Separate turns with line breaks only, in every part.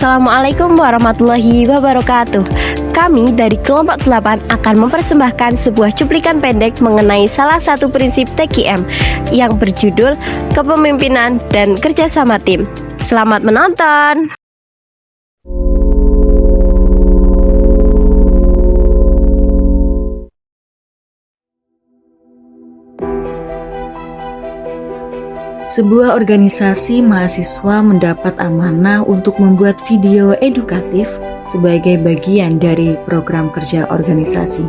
Assalamualaikum warahmatullahi wabarakatuh. Kami dari kelompok 8 akan mempersembahkan sebuah cuplikan pendek mengenai salah satu prinsip TQM yang berjudul Kepemimpinan dan Kerjasama Tim. Selamat menonton!
Sebuah organisasi mahasiswa mendapat amanah untuk membuat video edukatif sebagai bagian dari program kerja organisasi.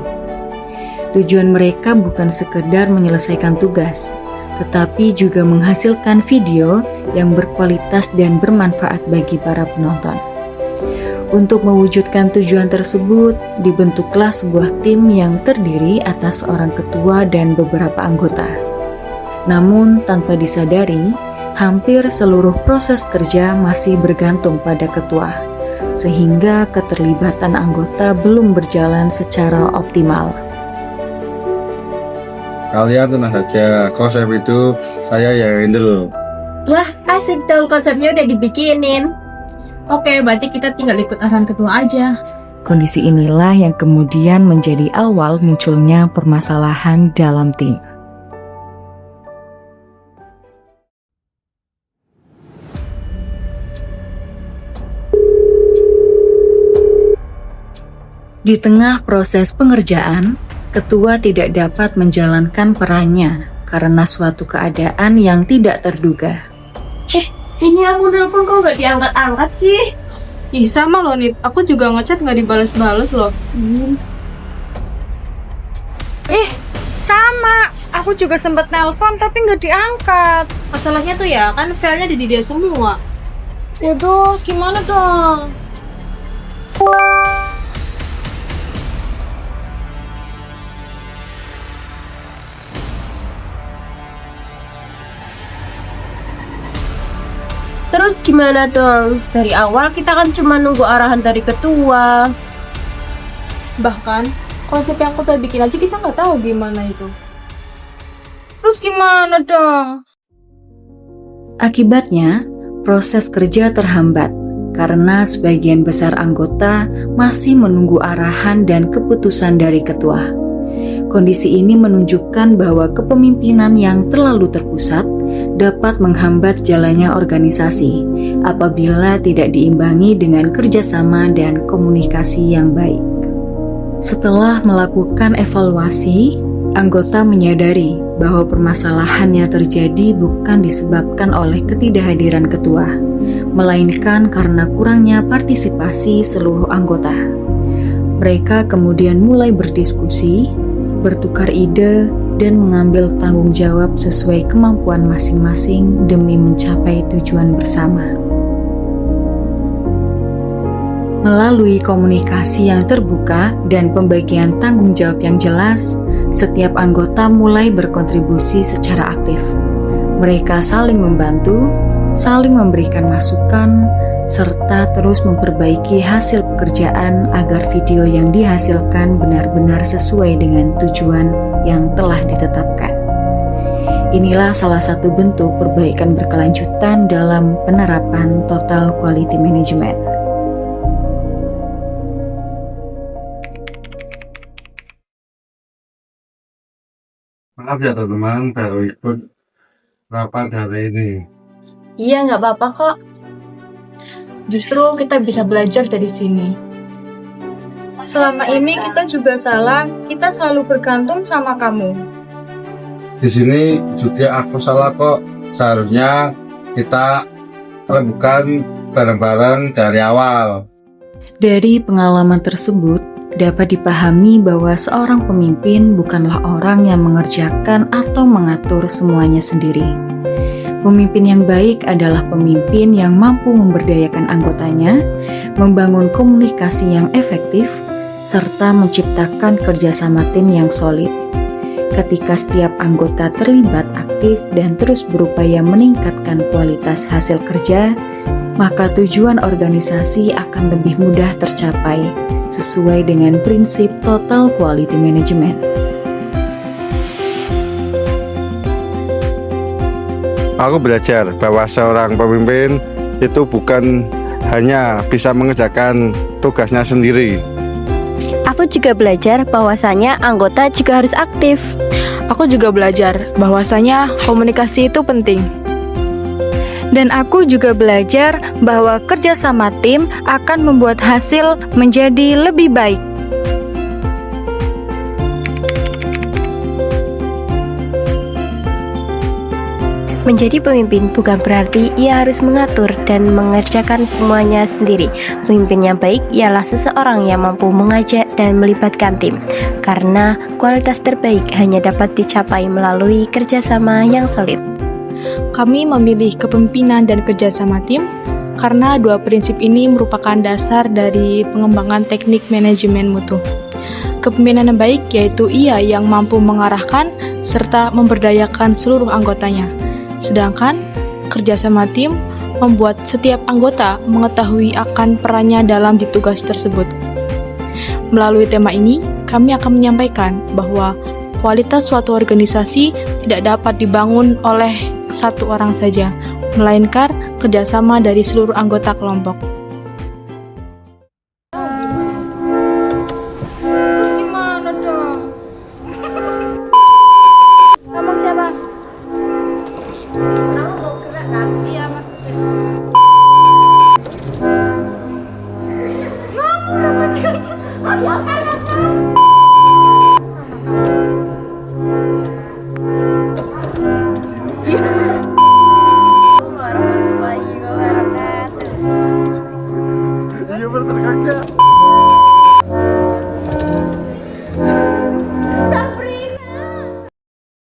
Tujuan mereka bukan sekedar menyelesaikan tugas, tetapi juga menghasilkan video yang berkualitas dan bermanfaat bagi para penonton. Untuk mewujudkan tujuan tersebut, dibentuklah sebuah tim yang terdiri atas seorang ketua dan beberapa anggota. Namun tanpa disadari, hampir seluruh proses kerja masih bergantung pada ketua, sehingga keterlibatan anggota belum berjalan secara optimal.
Kalian tenang saja, konsep itu saya yang handle.
Wah, asik dong, konsepnya udah dibikinin.
Oke, berarti kita tinggal ikut arahan ketua aja.
Kondisi inilah yang kemudian menjadi awal munculnya permasalahan dalam tim. Di tengah proses pengerjaan, ketua tidak dapat menjalankan perannya karena suatu keadaan yang tidak terduga.
Ini aku nelpon kok gak diangkat-angkat sih?
Ih, sama loh Nit, aku juga ngechat gak dibales-bales loh.
Sama, aku juga sempat nelpon tapi nggak diangkat.
Masalahnya tuh ya, kan filenya di dia semua.
Yaudah, gimana dong?
Terus gimana dong? Dari awal kita kan cuma nunggu arahan dari ketua.
Bahkan, konsep yang kita bikin aja kita nggak tahu gimana itu.
Terus gimana dong?
Akibatnya, proses kerja terhambat karena sebagian besar anggota masih menunggu arahan dan keputusan dari ketua. Kondisi ini menunjukkan bahwa kepemimpinan yang terlalu terpusat dapat menghambat jalannya organisasi apabila tidak diimbangi dengan kerjasama dan komunikasi yang baik. Setelah melakukan evaluasi, anggota menyadari bahwa permasalahannya terjadi bukan disebabkan oleh ketidakhadiran ketua, melainkan karena kurangnya partisipasi seluruh anggota. Mereka kemudian mulai berdiskusi, bertukar ide, dan mengambil tanggung jawab sesuai kemampuan masing-masing demi mencapai tujuan bersama. Melalui komunikasi yang terbuka dan pembagian tanggung jawab yang jelas, setiap anggota mulai berkontribusi secara aktif. Mereka saling membantu, saling memberikan masukan, serta terus memperbaiki hasil pekerjaan agar video yang dihasilkan benar-benar sesuai dengan tujuan yang telah ditetapkan. Inilah salah satu bentuk perbaikan berkelanjutan dalam penerapan Total Quality Management.
Maaf ya teman-teman, baru ikut rapat hari ini.
Iya, nggak apa-apa kok. Justru kita bisa belajar dari sini.
Selama ini kita juga salah, kita selalu bergantung sama kamu.
Di sini juga aku salah kok. Seharusnya kita rembukan bareng-bareng dari awal.
Dari pengalaman tersebut, dapat dipahami bahwa seorang pemimpin bukanlah orang yang mengerjakan atau mengatur semuanya sendiri. Pemimpin yang baik adalah pemimpin yang mampu memberdayakan anggotanya, membangun komunikasi yang efektif, serta menciptakan kerjasama tim yang solid. Ketika setiap anggota terlibat aktif dan terus berupaya meningkatkan kualitas hasil kerja, maka tujuan organisasi akan lebih mudah tercapai sesuai dengan prinsip Total Quality Management.
Aku belajar bahwa seorang pemimpin itu bukan hanya bisa mengerjakan tugasnya sendiri.
Aku juga belajar bahwasanya anggota juga harus aktif.
Aku juga belajar bahwasanya komunikasi itu penting.
Dan aku juga belajar bahwa kerja sama tim akan membuat hasil menjadi lebih baik.
Menjadi pemimpin bukan berarti ia harus mengatur dan mengerjakan semuanya sendiri. Pemimpin yang baik ialah seseorang yang mampu mengajak dan melibatkan tim, karena kualitas terbaik hanya dapat dicapai melalui kerjasama yang solid.
Kami memilih kepemimpinan dan kerjasama tim karena dua prinsip ini merupakan dasar dari pengembangan teknik manajemen mutu. Kepemimpinan yang baik yaitu ia yang mampu mengarahkan serta memberdayakan seluruh anggotanya. Sedangkan kerjasama tim membuat setiap anggota mengetahui akan perannya dalam di tugas tersebut. Melalui tema ini, kami akan menyampaikan bahwa kualitas suatu organisasi tidak dapat dibangun oleh satu orang saja, melainkan kerjasama dari seluruh anggota kelompok.